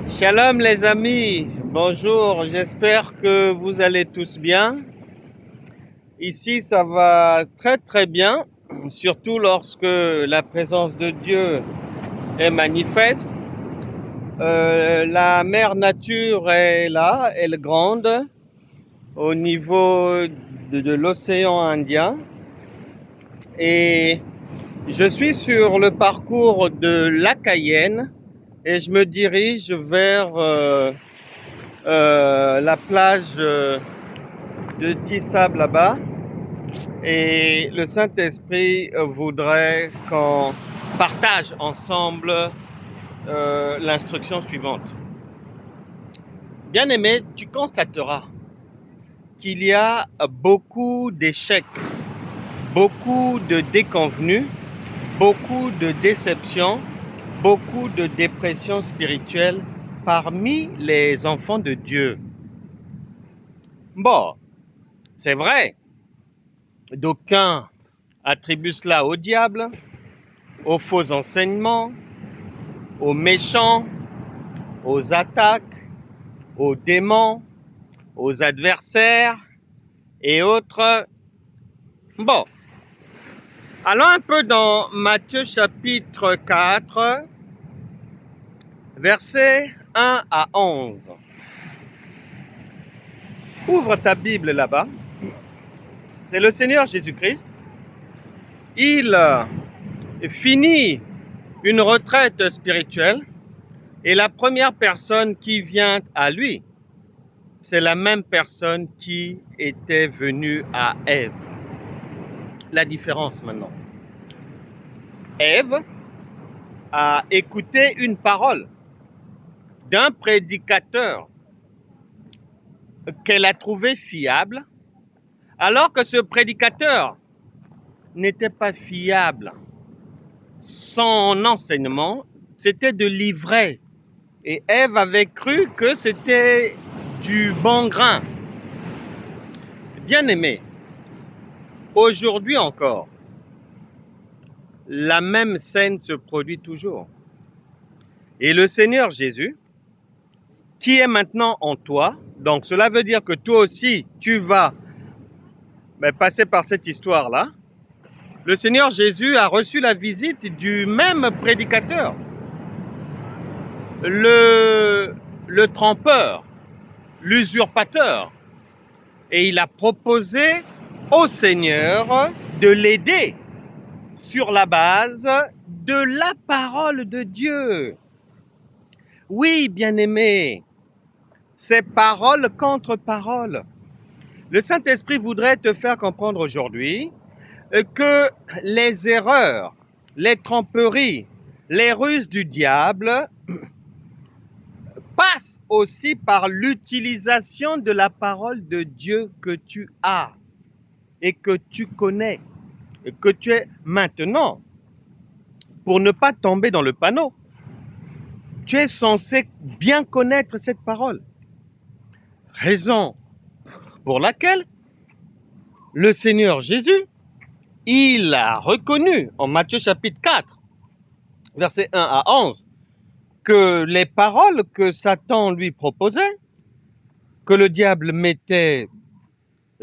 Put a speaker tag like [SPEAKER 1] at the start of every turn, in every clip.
[SPEAKER 1] Shalom les amis, bonjour, j'espère que vous allez tous bien. Ici ça va très très bien, surtout lorsque la présence de Dieu est manifeste. La mère nature est là, elle est grande au niveau de l'océan Indien. Et je suis sur le parcours de la Cayenne et je me dirige vers la plage de Tissab là-bas. Et le Saint-Esprit voudrait qu'on partage ensemble l'instruction suivante. Bien-aimé, tu constateras qu'il y a beaucoup d'échecs, beaucoup de déconvenues, beaucoup de déceptions, beaucoup de dépressions spirituelles parmi les enfants de Dieu. Bon, c'est vrai, d'aucuns attribuent cela au diable, aux faux enseignements, aux méchants, aux attaques, aux démons, aux adversaires et autres. Bon, allons un peu dans Matthieu chapitre 4, versets 1 à 11. Ouvre ta Bible là-bas. C'est le Seigneur Jésus-Christ. Il finit une retraite spirituelle et la première personne qui vient à lui, c'est la même personne qui était venue à Ève. La différence maintenant. Ève a écouté une parole d'un prédicateur qu'elle a trouvé fiable, alors que ce prédicateur n'était pas fiable. Son enseignement, c'était de l'ivraie. Et Ève avait cru que c'était du bon grain. Bien aimé, aujourd'hui encore, la même scène se produit toujours. Et le Seigneur Jésus, qui est maintenant en toi, donc cela veut dire que toi aussi, tu vas passer par cette histoire-là. Le Seigneur Jésus a reçu la visite du même prédicateur, le trompeur, l'usurpateur. Et il a proposé au Seigneur de l'aider sur la base de la parole de Dieu. Oui, bien-aimé, c'est parole contre parole. Le Saint-Esprit voudrait te faire comprendre aujourd'hui que les erreurs, les tromperies, les ruses du diable passent aussi par l'utilisation de la parole de Dieu que tu as et que tu connais et que tu es maintenant. Pour ne pas tomber dans le panneau, tu es censé bien connaître cette parole. Raison pour laquelle le Seigneur Jésus, il a reconnu en Matthieu chapitre 4, versets 1 à 11, que les paroles que Satan lui proposait, que le diable mettait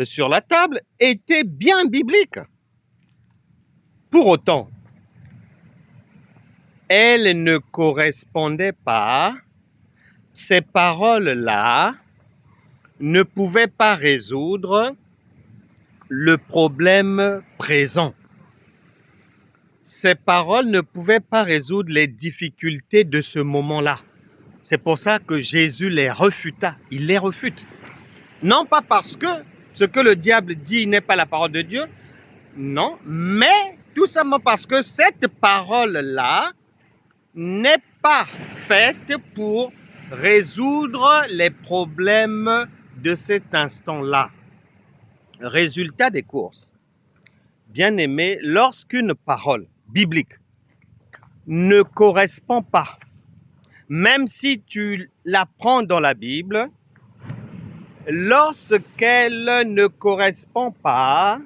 [SPEAKER 1] sur la table, étaient bien bibliques. Pour autant, elles ne correspondaient pas, ces paroles-là ne pouvaient pas résoudre le problème présent. Ces paroles ne pouvaient pas résoudre les difficultés de ce moment-là. C'est pour ça que Jésus les refuta. Il les refute. Non pas parce que ce que le diable dit n'est pas la parole de Dieu, non, mais tout simplement parce que cette parole-là n'est pas faite pour résoudre les problèmes de cet instant-là. Résultat des courses. Bien-aimé, lorsqu'une parole biblique ne correspond pas, même si tu la prends dans la Bible, lorsqu'elle ne correspond pas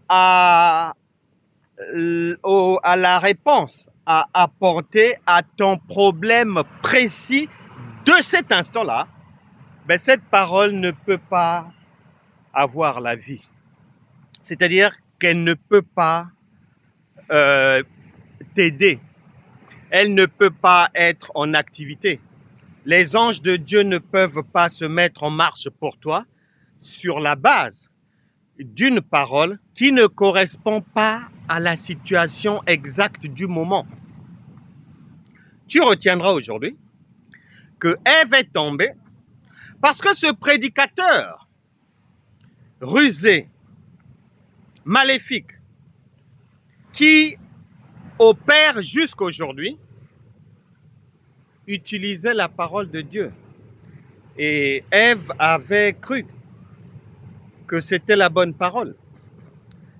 [SPEAKER 1] à la réponse à apporter à ton problème précis de cet instant-là, ben cette parole ne peut pas avoir la vie. C'est-à-dire qu'elle ne peut pas t'aider. Elle ne peut pas être en activité. Les anges de Dieu ne peuvent pas se mettre en marche pour toi sur la base d'une parole qui ne correspond pas à la situation exacte du moment. Tu retiendras aujourd'hui que Ève est tombée parce que ce prédicateur rusé, maléfique, qui opère jusqu'aujourd'hui, utilisait la parole de Dieu. Et Ève avait cru que c'était la bonne parole.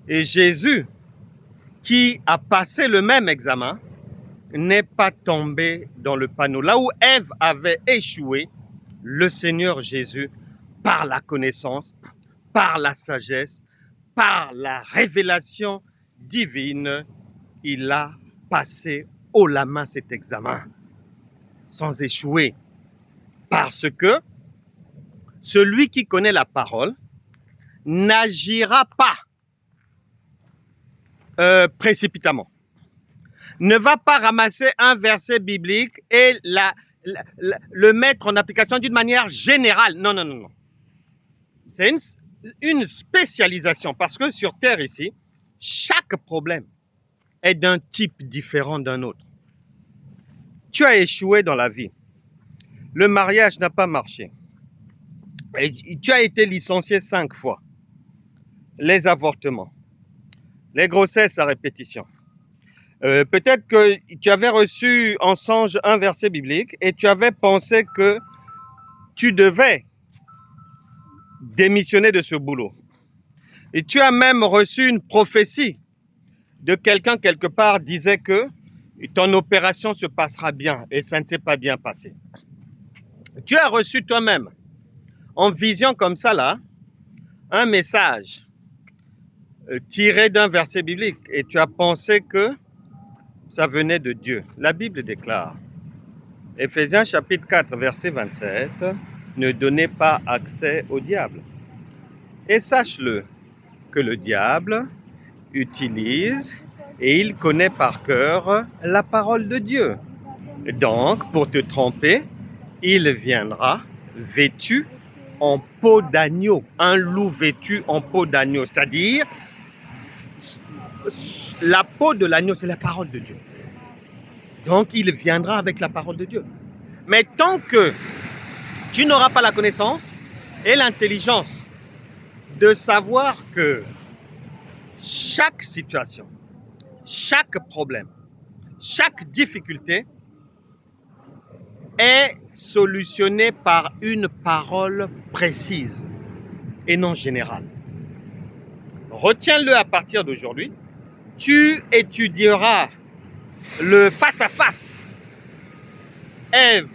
[SPEAKER 1] Et Jésus, qui a passé le même examen, n'est pas tombé dans le panneau. Là où Ève avait échoué, le Seigneur Jésus, par la connaissance, par la sagesse, par la révélation divine, il a passé haut la main cet examen, sans échouer. Parce que celui qui connaît la parole n'agira pas précipitamment. Ne va pas ramasser un verset biblique et le mettre en application d'une manière générale. Non, non, non, non. C'est une spécialisation parce que sur Terre ici, chaque problème est d'un type différent d'un autre. Tu as échoué dans la vie. Le mariage n'a pas marché. Et tu as été licencié 5 fois. Les avortements, les grossesses à répétition. Peut-être que tu avais reçu en songe un verset biblique et tu avais pensé que tu devais démissionner de ce boulot. Et tu as même reçu une prophétie de quelqu'un quelque part disait que ton opération se passera bien et ça ne s'est pas bien passé. Tu as reçu toi-même, en vision comme ça là, un message tiré d'un verset biblique et tu as pensé que ça venait de Dieu. La Bible déclare, Éphésiens chapitre 4, verset 27, ne donnez pas accès au diable. Et sache-le, que le diable utilise et il connaît par cœur la parole de Dieu. Donc, pour te tromper, il viendra vêtu en peau d'agneau, un loup vêtu en peau d'agneau, c'est-à-dire la peau de l'agneau, c'est la parole de Dieu. Donc, il viendra avec la parole de Dieu. Mais tant que tu n'auras pas la connaissance et l'intelligence de savoir que chaque situation, chaque problème, chaque difficulté est solutionnée par une parole précise et non générale. Retiens-le à partir d'aujourd'hui. Tu étudieras le face-à-face, Ève,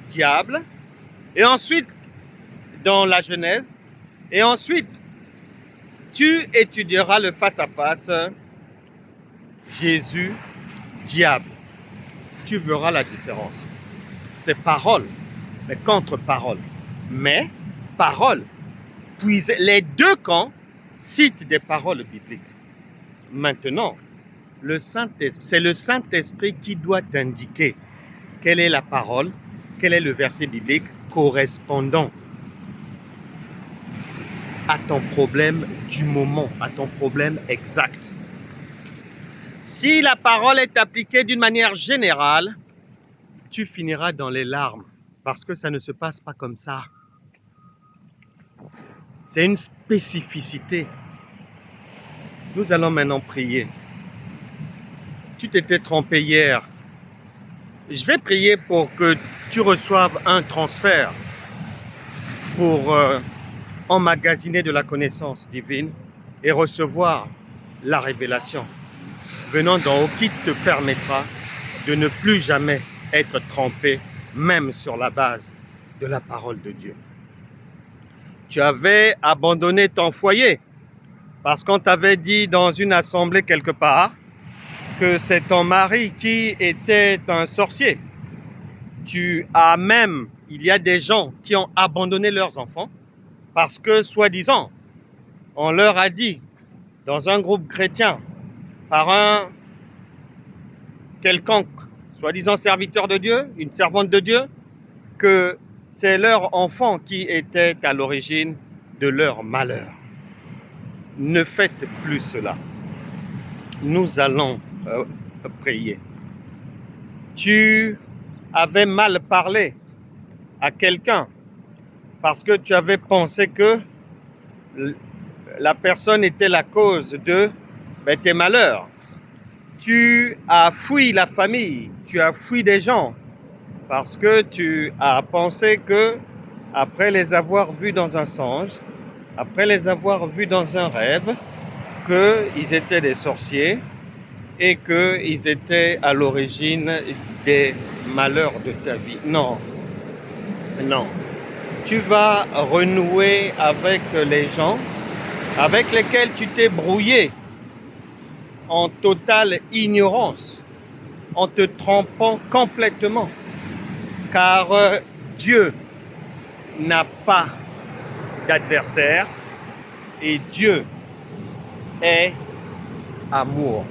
[SPEAKER 1] diable, et ensuite dans la Genèse, et ensuite tu étudieras le face-à-face, Jésus, diable. Tu verras la différence. C'est parole, mais contre-parole. Mais parole, puis les deux camps citent des paroles bibliques. Maintenant, c'est le Saint-Esprit qui doit t'indiquer quelle est la parole, quel est le verset biblique correspondant à ton problème du moment, à ton problème exact. Si la parole est appliquée d'une manière générale, tu finiras dans les larmes parce que ça ne se passe pas comme ça. C'est une spécificité. Nous allons maintenant prier. Tu t'étais trompé hier. Je vais prier pour que tu reçoives un transfert pour emmagasiner de la connaissance divine et recevoir la révélation venant d'en haut qui te permettra de ne plus jamais être trompé, même sur la base de la parole de Dieu. Tu avais abandonné ton foyer parce qu'on t'avait dit dans une assemblée quelque part que c'est ton mari qui était un sorcier. Tu as même, il y a des gens qui ont abandonné leurs enfants parce que, soi-disant, on leur a dit, dans un groupe chrétien, par un quelconque, soi-disant serviteur de Dieu, une servante de Dieu, que c'est leur enfant qui était à l'origine de leur malheur. Ne faites plus cela. Nous allons prier. Tu avais mal parlé à quelqu'un parce que tu avais pensé que la personne était la cause de tes malheurs. Tu as fui la famille, tu as fui des gens parce que tu as pensé que, après les avoir vus dans un songe, après les avoir vus dans un rêve, qu'ils étaient des sorciers et qu'ils étaient à l'origine des malheurs de ta vie. Non, non. Tu vas renouer avec les gens avec lesquels tu t'es brouillé en totale ignorance, en te trompant complètement, car Dieu n'a pas d'adversaire et Dieu est amour.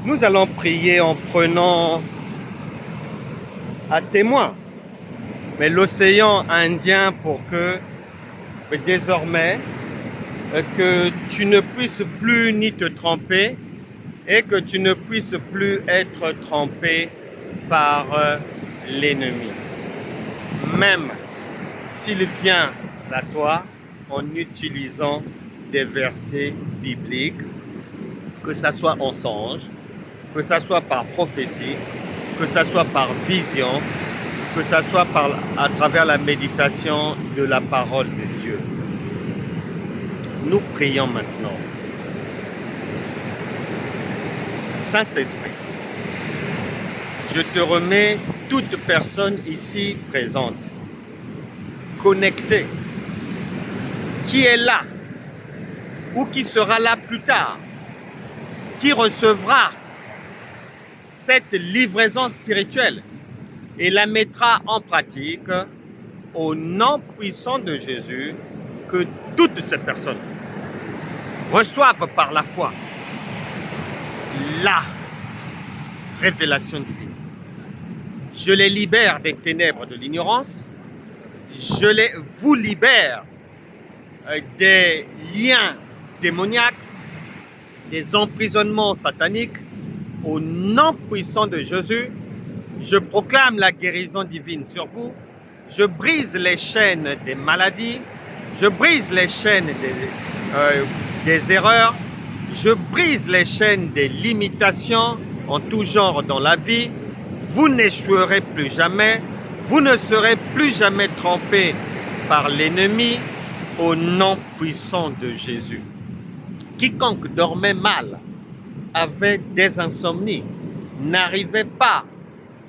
[SPEAKER 1] Nous allons prier en prenant à témoin mais l'océan Indien pour que désormais que tu ne puisses plus ni te tromper et que tu ne puisses plus être trompé par l'ennemi. Même s'il vient à toi en utilisant des versets bibliques, que ça soit en songe, que ça soit par prophétie, que ça soit par vision, que ça soit à travers la méditation de la parole de Dieu. Nous prions maintenant. Saint-Esprit, je te remets toute personne ici présente, connectée, qui est là ou qui sera là plus tard, qui recevra cette livraison spirituelle et la mettra en pratique au nom puissant de Jésus, que toutes ces personnes reçoivent par la foi la révélation divine. Je les libère des ténèbres de l'ignorance, je vous libère des liens démoniaques, des emprisonnements sataniques. Au nom puissant de Jésus, je proclame la guérison divine sur vous. Je brise les chaînes des maladies. Je brise les chaînes des erreurs. Je brise les chaînes des limitations en tout genre dans la vie. Vous n'échouerez plus jamais. Vous ne serez plus jamais trompé par l'ennemi au nom puissant de Jésus. Quiconque dormait mal, avait des insomnies, n'arrivait pas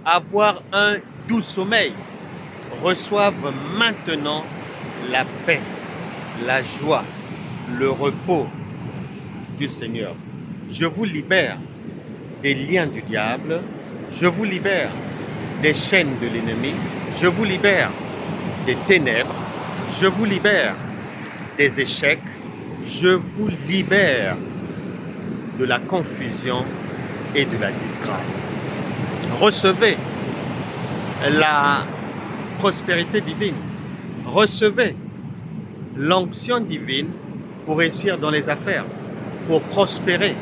[SPEAKER 1] à avoir un doux sommeil, reçoivent maintenant la paix, la joie, le repos du Seigneur. Je vous libère des liens du diable, je vous libère des chaînes de l'ennemi, je vous libère des ténèbres, je vous libère des échecs, je vous libère de la confusion et de la disgrâce. Recevez la prospérité divine. Recevez l'onction divine pour réussir dans les affaires, pour prospérer,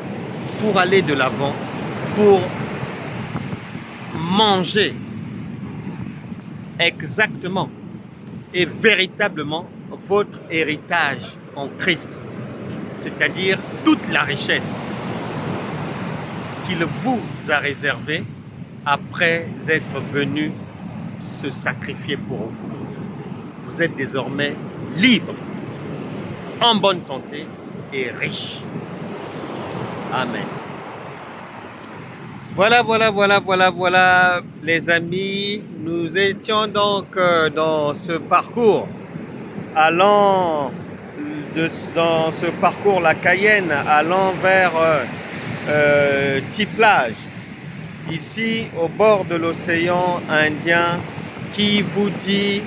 [SPEAKER 1] pour aller de l'avant, pour manger exactement et véritablement votre héritage en Christ, c'est-à-dire toute la richesse qu'il vous a réservée après être venu se sacrifier pour vous. Vous êtes désormais libre, en bonne santé et riche. Amen. Voilà, les amis. Nous étions donc dans ce parcours, dans ce parcours la Cayenne, allant vers type plage, ici au bord de l'océan Indien, qui vous dit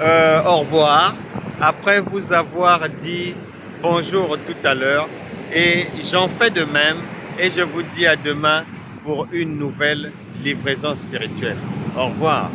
[SPEAKER 1] au revoir après vous avoir dit bonjour tout à l'heure, et j'en fais de même et je vous dis à demain pour une nouvelle livraison spirituelle. Au revoir.